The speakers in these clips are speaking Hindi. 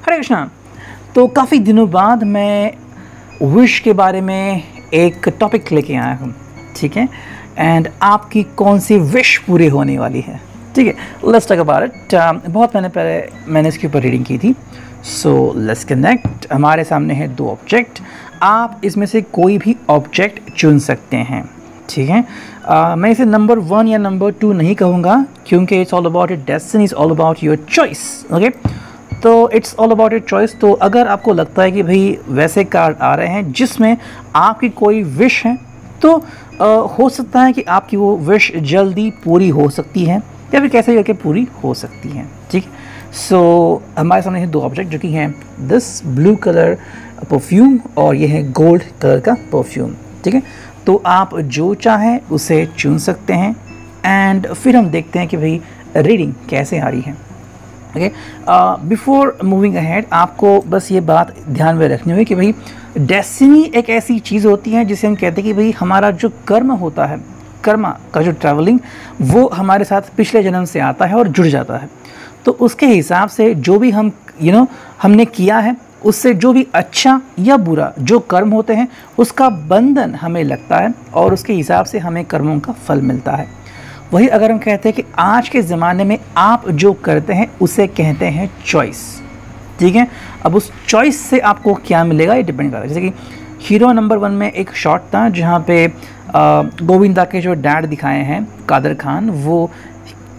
हरे कृष्णा। तो काफ़ी दिनों बाद मैं विश के बारे में एक टॉपिक लेके आया हूँ, ठीक है। एंड आपकी कौन सी विश पूरी होने वाली है, ठीक है। Let's talk about it. बहुत पहले मैंने इसके ऊपर रीडिंग की थी। So let's connect. हमारे सामने है दो ऑब्जेक्ट, आप इसमें से कोई भी ऑब्जेक्ट चुन सकते हैं, ठीक है। मैं इसे नंबर 1 या नंबर 2 नहीं कहूँगा, क्योंकि it's all about your destiny, is all about your choice, okay. तो it's all about your choice. तो अगर आपको लगता है कि भाई वैसे कार्ड आ रहे हैं जिसमें आपकी कोई विश है, तो हो सकता है कि आपकी वो विश जल्दी पूरी हो सकती है या फिर कैसे करके पूरी हो सकती है, ठीक है। सो हमारे सामने हैं दो ऑब्जेक्ट जो कि हैं दिस ब्लू कलर परफ्यूम और ये है गोल्ड कलर का परफ्यूम, ठीक है। तो आप जो चाहें उसे चुन सकते हैं एंड फिर हम देखते हैं कि भाई रीडिंग कैसे आ रही है, ओके। बिफोर मूविंग अहेड आपको बस ये बात ध्यान में रखनी होगी कि भाई डेस्टिनी एक ऐसी चीज़ होती है जिसे हम कहते हैं कि भाई हमारा जो कर्म होता है, कर्मा का जो ट्रैवलिंग, वो हमारे साथ पिछले जन्म से आता है और जुड़ जाता है। तो उसके हिसाब से जो भी हम हमने किया है, उससे जो भी अच्छा या बुरा जो कर्म होते हैं उसका बंधन हमें लगता है और उसके हिसाब से हमें कर्मों का फल मिलता है। वही अगर हम कहते हैं कि आज के ज़माने में आप जो करते हैं उसे कहते हैं चॉइस, ठीक है। अब उस चॉइस से आपको क्या मिलेगा ये डिपेंड करता है। जैसे कि हीरो नंबर 1 में एक शॉट था जहाँ पे गोविंदा के जो डैड दिखाए हैं कादर खान, वो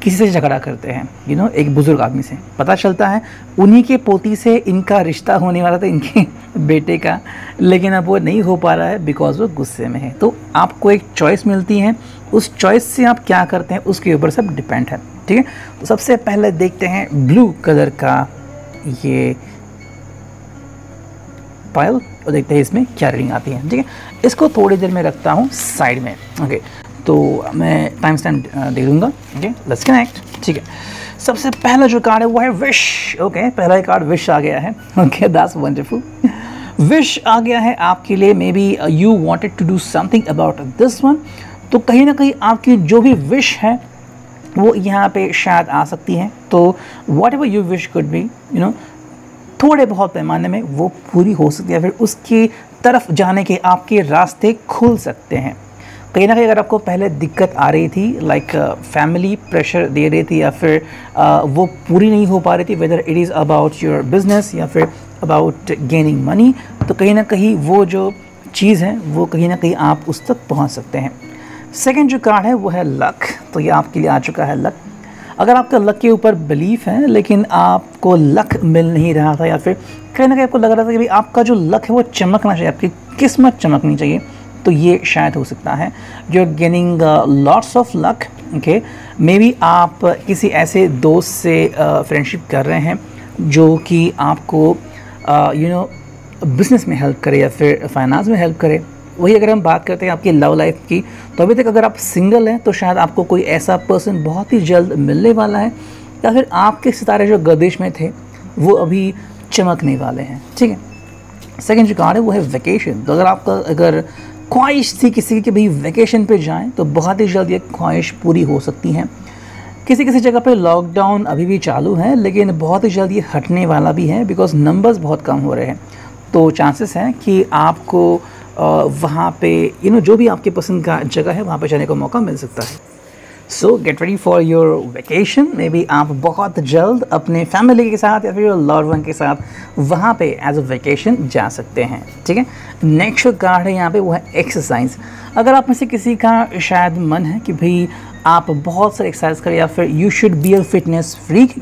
किसी से झगड़ा करते हैं, एक बुज़ुर्ग आदमी से। पता चलता है उन्हीं के पोती से इनका रिश्ता होने वाला था, इनके बेटे का, लेकिन अब वो नहीं हो पा रहा है बिकॉज वो गुस्से में है। तो आपको एक चॉइस मिलती है, उस चॉइस से आप क्या करते हैं उसके ऊपर सब डिपेंड है, ठीक है। तो सबसे पहले देखते हैं ब्लू कलर का ये पायल और देखते हैं इसमें क्या रीडिंग आती है, ठीक है। इसको थोड़ी देर में रखता हूँ साइड में, ओके। तो मैं टाइम स्टैम्प दे दूँगा, ओके। लेट्स कनेक्ट, ठीक है। सबसे पहला जो कार्ड है वो है विश, ओके। पहला ही कार्ड विश आ गया है, ओके, दैट्स वंडरफुल। विश आ गया है आपके लिए। Maybe you wanted to do something about this one. तो कहीं ना कहीं आपकी जो भी विश है वो यहाँ पे शायद आ सकती है। तो what ever you wish could be, थोड़े बहुत पैमाने में वो पूरी हो सकती है, फिर उसकी तरफ जाने के आपके रास्ते खुल सकते हैं। कहीं ना कहीं अगर आपको पहले दिक्कत आ रही थी, लाइक फैमिली प्रेशर दे रही थी या फिर वो पूरी नहीं हो पा रही थी, whether it is about your business या फिर अबाउट गेनिंग मनी, तो कहीं ना कहीं वो जो चीज़ है वो कहीं ना कहीं आप उस तक पहुंच सकते हैं। सेकंड जो कार्ड है वो है लक। तो ये आपके लिए आ चुका है लक। अगर आपका लक के ऊपर बिलीफ है लेकिन आपको लक मिल नहीं रहा था या फिर कहीं ना कहीं आपको लग रहा था कि भाई आपका जो लक है वो चमकना चाहिए, आपकी किस्मत चमकनी चाहिए, तो ये शायद हो सकता है। You are gaining lots of luck, okay. Maybe आप किसी ऐसे दोस्त से फ्रेंडशिप कर रहे हैं जो कि आपको बिज़नेस में हेल्प करे या फिर फाइनेंस में हेल्प करे। वही अगर हम बात करते हैं आपकी लव लाइफ की, तो अभी तक अगर आप सिंगल हैं तो शायद आपको कोई ऐसा पर्सन बहुत ही जल्द मिलने वाला है या फिर आपके सितारे जो गर्दिश में थे वो अभी चमकने वाले हैं, ठीक है। सेकंड जो कार्ड है वो है वेकेशन। तो अगर ख्वाहिश थी किसी की भाई वेकेशन पे जाएं तो बहुत ही जल्द ये ख्वाहिश पूरी हो सकती है। किसी किसी जगह पे लॉकडाउन अभी भी चालू है लेकिन बहुत ही जल्द ये हटने वाला भी है बिकॉज नंबर्स बहुत कम हो रहे हैं। तो चांसेस हैं कि आपको वहाँ पे जो भी आपके पसंद का जगह है वहाँ पे जाने का मौका मिल सकता है। सो get ready for your vacation. May be आप बहुत जल्द अपने फैमिली के साथ या फिर योर लव्ड वन के साथ वहाँ पे एज अ वेकेशन जा सकते हैं, ठीक है। नेक्स्ट जो कार्ड है यहाँ पे वो है एक्सरसाइज। अगर आप में से किसी का शायद मन है कि भाई आप बहुत सारे एक्सरसाइज करें या फिर you should be a fitness freak,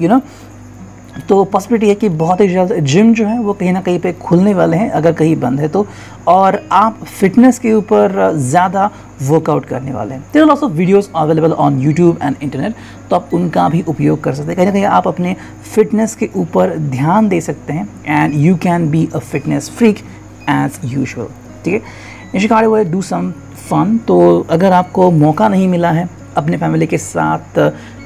तो पॉसिबिलिटी है कि बहुत ही जल्द जिम जो है वो कहीं ना कहीं पे खुलने वाले हैं, अगर कहीं बंद है तो, और आप फिटनेस के ऊपर ज़्यादा वर्कआउट करने वाले हैं। There are lots of videos available on YouTube and internet, तो आप उनका भी उपयोग कर सकते हैं। कहीं ना कहीं आप अपने फिटनेस के ऊपर ध्यान दे सकते हैं and you can be a fitness freak as usual. ठीक है, निशिकारे वो डू सम फन। तो अगर आपको मौका नहीं मिला है अपने फैमिली के साथ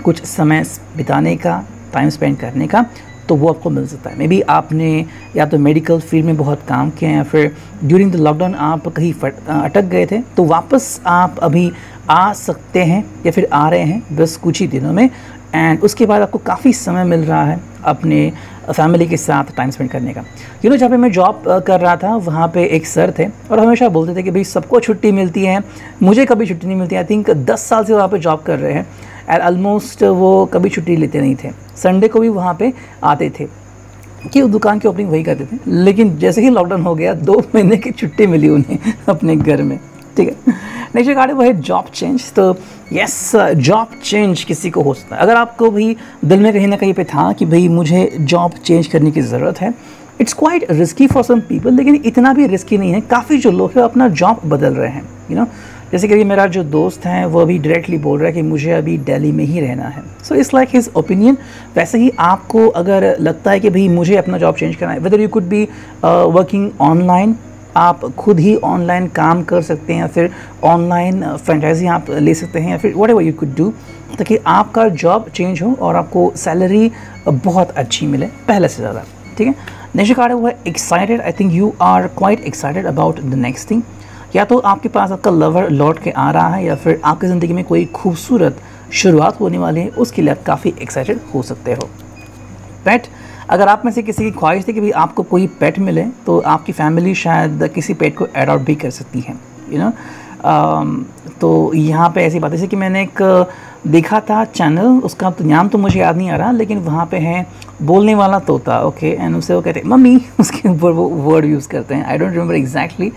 कुछ समय बिताने का, टाइम स्पेंड करने का, तो वो आपको मिल सकता है। मे बी आपने या तो मेडिकल फील्ड में बहुत काम किया है या फिर ड्यूरिंग द लॉकडाउन आप कहीं अटक गए थे, तो वापस आप अभी आ सकते हैं या फिर आ रहे हैं बस कुछ ही दिनों में, एंड उसके बाद आपको काफ़ी समय मिल रहा है अपने फैमिली के साथ टाइम स्पेंड करने का। जहाँ पे मैं जॉब कर रहा था वहाँ पे एक सर थे और हमेशा बोलते थे कि भाई सबको छुट्टी मिलती है, मुझे कभी छुट्टी नहीं मिलती। आई थिंक 10 साल से वहाँ पे जॉब कर रहे हैं एंड ऑलमोस्ट वो कभी छुट्टी लेते नहीं थे। संडे को भी वहाँ पे आते थे कि दुकान की ओपनिंग वही करते थे, लेकिन जैसे ही लॉकडाउन हो गया 2 महीने की छुट्टी मिली उन्हें अपने घर में। ठीक है, नेक्स्ट रिगार्डिंग वो है जॉब चेंज। तो यस, जॉब चेंज किसी को हो सकता है। अगर आपको भी दिल में कहीं ना कहीं पे था कि भाई मुझे जॉब चेंज करने की ज़रूरत है, it's quite risky for some people, लेकिन इतना भी रिस्की नहीं है। काफ़ी जो लोग हैं अपना जॉब बदल रहे हैं, यू नो। जैसे कि मेरा जो दोस्त है वो अभी डायरेक्टली बोल रहा है कि मुझे अभी दिल्ली में ही रहना है। So it's like his opinion. वैसे ही आपको अगर लगता है कि भाई मुझे अपना जॉब चेंज करना है, whether you could be working online, आप खुद ही ऑनलाइन काम कर सकते हैं या फिर ऑनलाइन फ्रेंचाइजी आप ले सकते हैं या फिर what ever you could do, ताकि आपका जॉब चेंज हो और आपको सैलरी बहुत अच्छी मिले पहले से ज़्यादा। ठीक है, नेक्स्ट कार्ड हुआ excited. I think you are quite excited about the next thing. या तो आपके पास आपका लवर लौट के आ रहा है या फिर आपकी ज़िंदगी में कोई खूबसूरत शुरुआत होने वाली है, उसके लिए आप काफ़ी एक्साइटेड हो सकते हो। पेट, अगर आप में से किसी की ख्वाहिश थी कि भाई आपको कोई पेट मिले, तो आपकी फैमिली शायद किसी पेट को एडॉप्ट भी कर सकती है, यू नो। तो यहाँ पे ऐसी बात है कि मैंने एक देखा था चैनल, उसका तो नाम तो मुझे याद नहीं आ रहा, लेकिन वहाँ पे है बोलने वाला तोता, ओके, एंड उसे वो कहते हैं मम्मी, उसके ऊपर वो वर्ड यूज़ करते हैं। आई डोंट रिमेंबर एग्जैक्टली,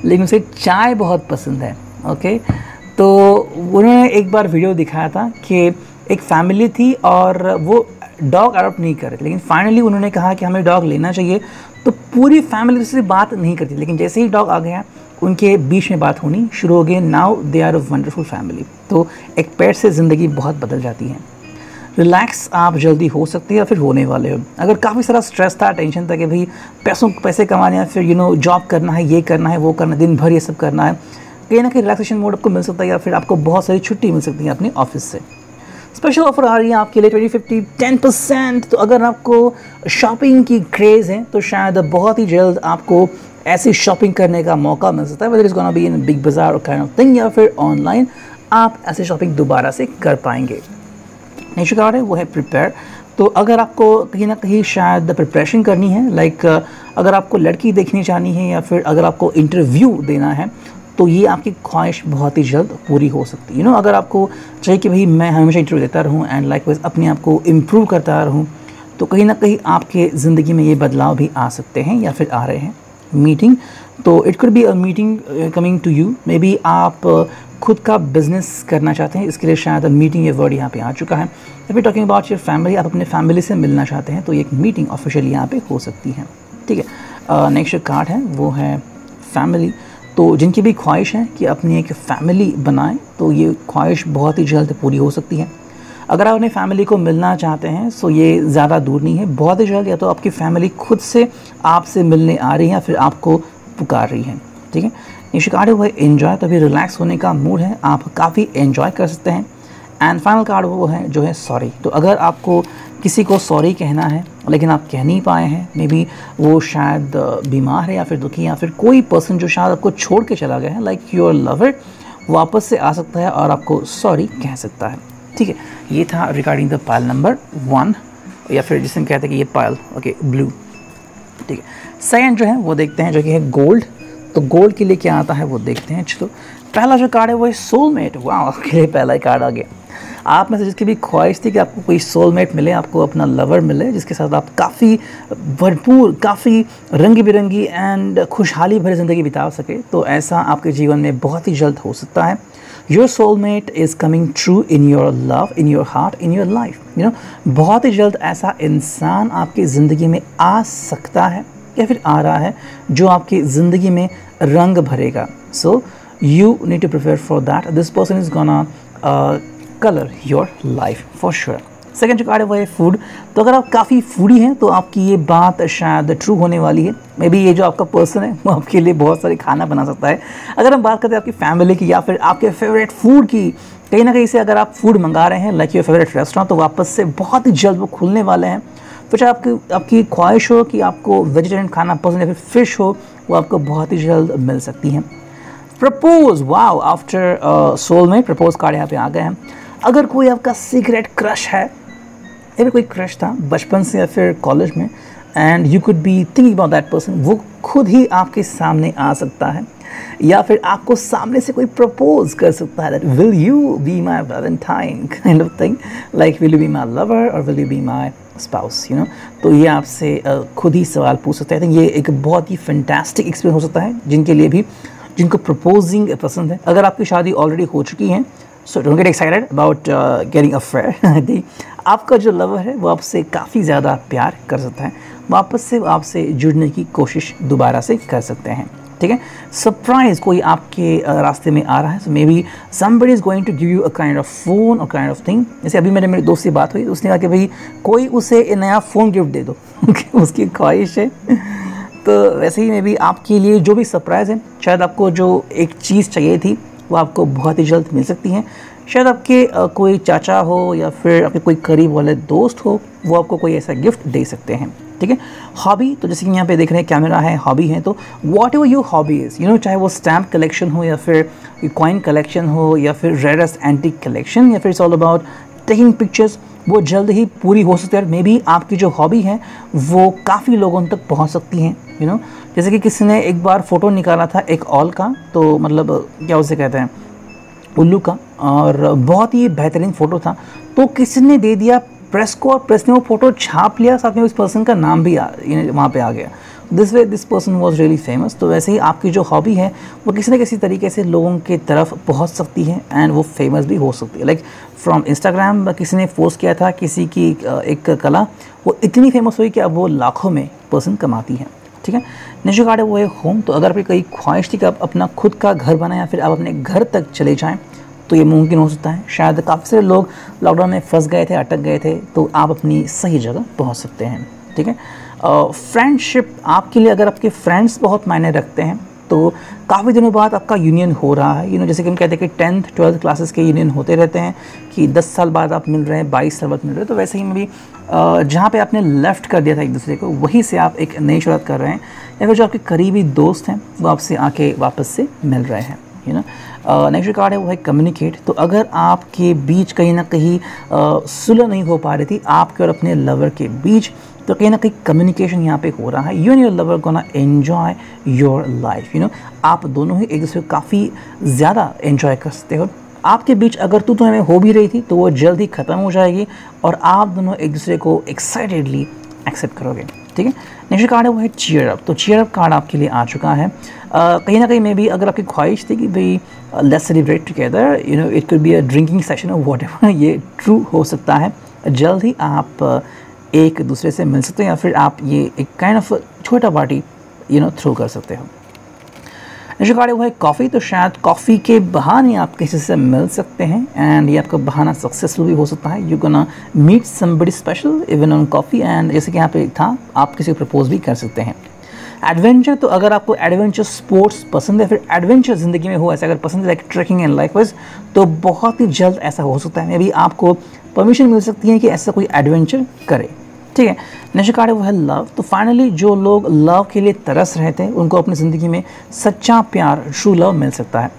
लेकिन उसे चाय बहुत पसंद है, ओके। तो उन्होंने एक बार वीडियो दिखाया था कि एक फैमिली थी और वो डॉग अडॉप्ट नहीं कर रहे थे, लेकिन फाइनली उन्होंने कहा कि हमें डॉग लेना चाहिए। तो पूरी फैमिली से बात नहीं करती, लेकिन जैसे ही डॉग आ गया उनके बीच में बात होनी शुरू हो गई। Now they are a wonderful family. तो एक पेट से ज़िंदगी बहुत बदल जाती है। रिलैक्स आप जल्दी हो सकते हैं या फिर होने वाले हो। अगर काफ़ी सारा स्ट्रेस था, टेंशन था कि भाई पैसे कमाने या फिर जॉब करना है, ये करना है, वो करना है, दिन भर ये सब करना है, कहीं ना कहीं रिलैक्सेशन मोड आपको मिल सकता है या फिर आपको बहुत सारी छुट्टी मिल सकती है अपने ऑफिस से। स्पेशल ऑफर आ रही है आपके लिए 20, 50, 10%। तो अगर आपको शॉपिंग की क्रेज़ है तो शायद बहुत ही जल्द आपको ऐसी शॉपिंग करने का मौका मिल सकता है, weather is gonna be in Big Bazaar और काइंड ऑफ थिंग, या फिर ऑनलाइन आप ऐसी शॉपिंग दोबारा से कर पाएंगे। नेक्स्ट कार्ड है वो है प्रिपेयर। तो अगर आपको कहीं ना कहीं शायद प्रिपरेशन करनी है, लाइक अगर आपको लड़की देखनी चाहनी है या फिर अगर आपको इंटरव्यू देना है, तो ये आपकी ख्वाहिश बहुत ही जल्द पूरी हो सकती है। अगर आपको चाहिए कि भाई मैं हमेशा इंटरव्यू देता रहूँ एंड लाइकवाइज अपने आप को इम्प्रूव करता रहूँ, तो कहीं ना कहीं आपके ज़िंदगी में ये बदलाव भी आ सकते हैं या फिर आ रहे हैं। मीटिंग, तो it could be a meeting coming to you. Maybe आप खुद का बिजनेस करना चाहते हैं, इसके लिए शायद मीटिंग ये वर्ड यहाँ पे आ चुका है। या फिर टॉकिंग अबाउट योर फैमिली, आप अपने फैमिली से मिलना चाहते हैं, तो एक मीटिंग ऑफिशियली यहाँ पे हो सकती है। ठीक है, नेक्स्ट कार्ड है वो है फैमिली। तो जिनकी भी ख्वाहिश है कि अपनी एक फ़ैमिली बनाएं, तो ये ख्वाहिश बहुत ही जल्द पूरी हो सकती है। अगर आप अपने फैमिली को मिलना चाहते हैं, सो ये ज़्यादा दूर नहीं है, बहुत ही जल्द या तो आपकी फ़ैमिली खुद से आपसे मिलने आ रही है या फिर आपको पुकार रही है। ठीक है, नेक्स्ट कार्ड है वो है एन्जॉय। तो अभी रिलैक्स होने का मूड है, आप काफ़ी एन्जॉय कर सकते हैं। एंड फाइनल कार्ड वो है जो है सॉरी। तो अगर आपको किसी को सॉरी कहना है लेकिन आप कह नहीं पाए हैं, मे बी वो शायद बीमार है या फिर दुखी, या फिर कोई पर्सन जो शायद आपको छोड़ के चला गया है, लाइक योर लवर, वापस से आ सकता है और आपको सॉरी कह सकता है। ठीक है, ये था रिगार्डिंग द पाइल नंबर 1, या फिर जिसे हम कहते हैं कि ये पाइल ओके ब्लू। ठीक है, सेकंड जो है वो देखते हैं जो कि है गोल्ड। तो गोल्ड के लिए क्या आता है वो देखते हैं। चलो, पहला जो कार्ड है वो है सोलमेट। वाह, के लिए पहला ही कार्ड आ गया। आप में से जिसकी भी ख्वाहिश थी कि आपको कोई सोलमेट मिले, आपको अपना लवर मिले, जिसके साथ आप काफ़ी भरपूर, काफ़ी रंगी बिरंगी एंड खुशहाली भरी ज़िंदगी बिता सके, तो ऐसा आपके जीवन में बहुत ही जल्द हो सकता है। Your soulmate is coming true in your love, in your heart, in your life. बहुत ही जल्द ऐसा इंसान आपकी ज़िंदगी में आ सकता है या फिर आ रहा है जो आपकी ज़िंदगी में रंग भरेगा। So you need to prepare for that. This person is gonna colour your life for sure. Second जो कार्ड है वो है फूड। तो अगर आप काफ़ी फूडी हैं तो आपकी ये बात शायद ट्रू होने वाली है। मे बी ये जो आपका पर्सन है वो आपके लिए बहुत सारे खाना बना सकता है। अगर हम बात करते हैं आपकी फैमिली की या फिर आपके फेवरेट फूड की, कहीं ना कहीं से अगर आप फूड मंगा रहे हैं लाइक योर फेवरेट रेस्टोरेंट, तो वापस से बहुत ही जल्द वो खुलने वाले हैं। तो चाहे आपकी ख्वाहिश हो कि आपको वेजिटेरियन खाना पसंद या फिर फिश हो, वो आपको बहुत ही जल्द मिल सकती है। Propose, wow, after soulmate propose card यहाँ पे आ गए हैं। अगर कोई आपका सीक्रेट क्रश है या फिर कोई क्रश था बचपन से या फिर कॉलेज में, and you could be thinking about that person, वो खुद ही आपके सामने आ सकता है या फिर आपको सामने से कोई प्रपोज कर सकता है that will you be my Valentine kind of thing, like will you be my lover और will you be my spouse, तो ये आपसे खुद ही सवाल पूछ सकते हैं। ये एक बहुत ही फैंटास्टिक एक्सपीरियंस हो सकता है जिनके लिए भी, जिनको प्रपोजिंग पसंद है। अगर आपकी शादी ऑलरेडी हो चुकी है, so don't get excited about getting affair. आपका जो लवर है वो आपसे काफ़ी ज़्यादा प्यार कर सकता है, वापस से आपसे जुड़ने की कोशिश दोबारा से कर सकते हैं, ठीक है। सरप्राइज कोई आपके रास्ते में आ रहा है, so maybe somebody is going to give you a kind of phone और काइंड ऑफ थिंग। जैसे अभी मेरे दोस्त से बात हुई, उसने कहा कि भाई कोई उसे नया फ़ोन गिफ्ट दे दो उसकी ख्वाहिश है। तो वैसे ही मे बी आपके लिए जो भी सरप्राइज़ है, शायद आपको जो एक चीज़ चाहिए थी वो आपको बहुत ही जल्द मिल सकती है। शायद आपके कोई चाचा हो या फिर आपके कोई करीब वाले दोस्त हो, वो आपको कोई ऐसा गिफ्ट दे सकते हैं, ठीक है। हॉबी, तो जैसे कि यहाँ पे देख रहे हैं कैमरा है, हॉबी है, तो what ever your hobby is, चाहे वो स्टैम्प कलेक्शन हो या फिर कॉइन कलेक्शन हो या फिर रेयरेस्ट एंटीक कलेक्शन या फिर it's all about taking pictures, वो जल्द ही पूरी हो सकती है। मे बी आपकी जो हॉबी है वो काफ़ी लोगों तक पहुँच सकती हैं, जैसे कि किसी ने एक बार फ़ोटो निकाला था एक ऑल का, तो मतलब क्या उसे कहते हैं, उल्लू का, और बहुत ही बेहतरीन फ़ोटो था। तो किसी ने दे दिया प्रेस को और प्रेस ने वो फ़ोटो छाप लिया, साथ में उस पर्सन का नाम भी वहाँ पे आ गया। This way this person was really famous. तो वैसे ही आपकी जो हॉबी है वो किसी न किसी तरीके से लोगों की तरफ पहुँच सकती है एंड वो फेमस भी हो सकती है। लाइक फ्रॉम इंस्टाग्राम किसी ने पोस्ट किया था किसी की एक कला, वो इतनी फेमस हुई कि अब वो लाखों में पर्सन कमाती है, ठीक है। नेक्स्ट कार्ड है वो है होम। तो अगर आपकी कई ख्वाहिश थी कि आप अपना खुद का घर बनाएं या फिर आप अपने घर तक चले जाएं, तो ये मुमकिन हो सकता है। शायद काफ़ी सारे लोग लॉकडाउन में फंस गए थे, अटक गए थे, तो आप अपनी सही जगह पहुंच सकते हैं, ठीक है। फ्रेंडशिप आपके लिए, अगर आपके फ्रेंड्स बहुत मायने रखते हैं तो काफ़ी दिनों बाद आपका यूनियन हो रहा है। जैसे कि हम कहते हैं कि 10th 12th क्लासेस के यूनियन होते रहते हैं कि 10 साल बाद आप मिल रहे हैं, 22 साल बाद मिल रहे हैं। तो वैसे ही में भी जहाँ पे आपने लेफ़्ट कर दिया था एक दूसरे को, वहीं से आप एक नई शुरुआत कर रहे हैं, या फिर जो आपके करीबी दोस्त हैं वो आपसे आके वापस से मिल रहे हैं, नेक्स्ट कार्ड है वो है कम्युनिकेट। तो अगर आपके बीच कहीं ना कहीं सुलह नहीं हो पा रही थी आपके और अपने लवर के बीच, तो कहीं ना कहीं कम्युनिकेशन यहाँ पे हो रहा है। You and your lover gonna enjoy your life, आप दोनों ही एक दूसरे को काफ़ी ज़्यादा एंजॉय कर सकते हो। आपके बीच अगर तू हमें हो भी रही थी तो वो जल्द ही ख़त्म हो जाएगी और आप दोनों एक दूसरे को एक्साइटेडली एक्सेप्ट करोगे, ठीक है। नेक्स्ट कार्ड है वो है चीयर अप। तो चीयर अप कार्ड आपके लिए आ चुका है। कहीं ना कहीं में भी अगर आपकी ख्वाहिश थी कि भाई let's celebrate together, it could be a drinking session और व्हाटएवर, ये ट्रू हो सकता है। जल्द ही आप एक दूसरे से मिल सकते हैं या फिर आप ये एक काइंड ऑफ छोटा पार्टी थ्रो कर सकते हो। नेक्स्ट कार्ड है वो है कॉफ़ी। तो शायद कॉफ़ी के बहाने आप किसी से मिल सकते हैं एंड ये आपका बहाना सक्सेसफुल भी हो सकता है। You gonna meet somebody special even on coffee, and जैसे कि यहाँ पे था आप किसी को प्रपोज भी कर सकते हैं। एडवेंचर, तो अगर आपको एडवेंचर स्पोर्ट्स पसंद है, फिर एडवेंचर ज़िंदगी में हो ऐसा अगर पसंद है लाइक ट्रैकिंग एंड लाइकवाइज, तो बहुत ही जल्द ऐसा हो सकता है। मे बी आपको परमिशन मिल सकती है कि ऐसा कोई एडवेंचर करे, ठीक है। नेक्स्ट कार्ड है वो है लव। तो फाइनली जो लोग लव के लिए तरस रहे थे उनको अपनी ज़िंदगी में सच्चा प्यार, ट्रू लव मिल सकता है।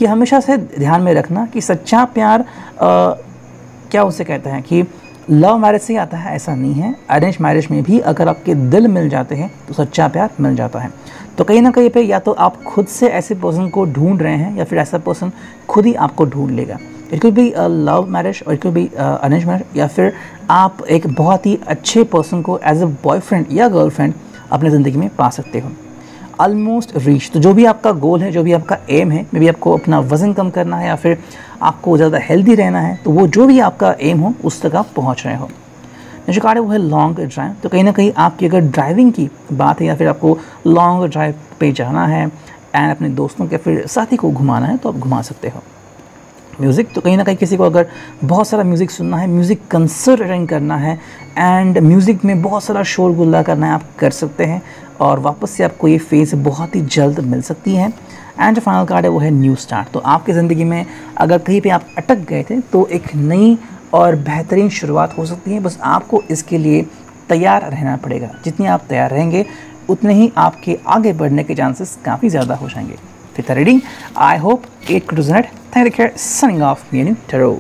ये हमेशा से ध्यान में रखना कि सच्चा प्यार क्या उसे कहते हैं कि लव मैरिज से ही आता है, ऐसा नहीं है। अरेंज मैरिज में भी अगर आपके दिल मिल जाते हैं तो सच्चा प्यार मिल जाता है। तो कहीं ना कहीं पे या तो आप खुद से ऐसे पर्सन को ढूंढ रहे हैं या फिर ऐसा पर्सन खुद ही आपको ढूंढ लेगा। It could be love marriage और it could be arrange marriage, या फिर आप एक बहुत ही अच्छे पर्सन को एज अ बॉयफ्रेंड या गर्लफ्रेंड अपनी ज़िंदगी में पा सकते हो। Almost reach. तो जो भी आपका गोल है, जो भी आपका एम है, मे बी आपको अपना वज़न कम करना है या फिर आपको ज़्यादा हेल्दी रहना है, तो वो जो भी आपका एम हो उस तक आप पहुँच रहे हो। नेक्स्ट कार्ड है वो है लॉन्ग ड्राइव। तो कहीं ना कहीं आपकी अगर ड्राइविंग की बात है या फिर आपको लॉन्ग ड्राइव पे जाना है एंड अपने दोस्तों के फिर साथी को घुमाना है तो आप घुमा सकते हो। म्यूज़िक, तो कहीं ना कहीं किसी को अगर बहुत सारा म्यूज़िक सुनना है, म्यूज़िक कंसर्ट अटेंड करना है एंड म्यूज़िक में बहुत सारा शोरगुल्ला करना है, आप कर सकते हैं और वापस से आपको ये फेज़ बहुत ही जल्द मिल सकती है। एंड जो फाइनल कार्ड है वो है न्यू स्टार्ट। तो आपकी ज़िंदगी में अगर कहीं पे आप अटक गए थे तो एक नई और बेहतरीन शुरुआत हो सकती है। बस आपको इसके लिए तैयार रहना पड़ेगा। जितनी आप तैयार रहेंगे उतने ही आपके आगे बढ़ने के चांसेस काफ़ी ज़्यादा हो जाएंगे। फिर reading, I hope it could resonate. Thank you, signing off, me and tarot.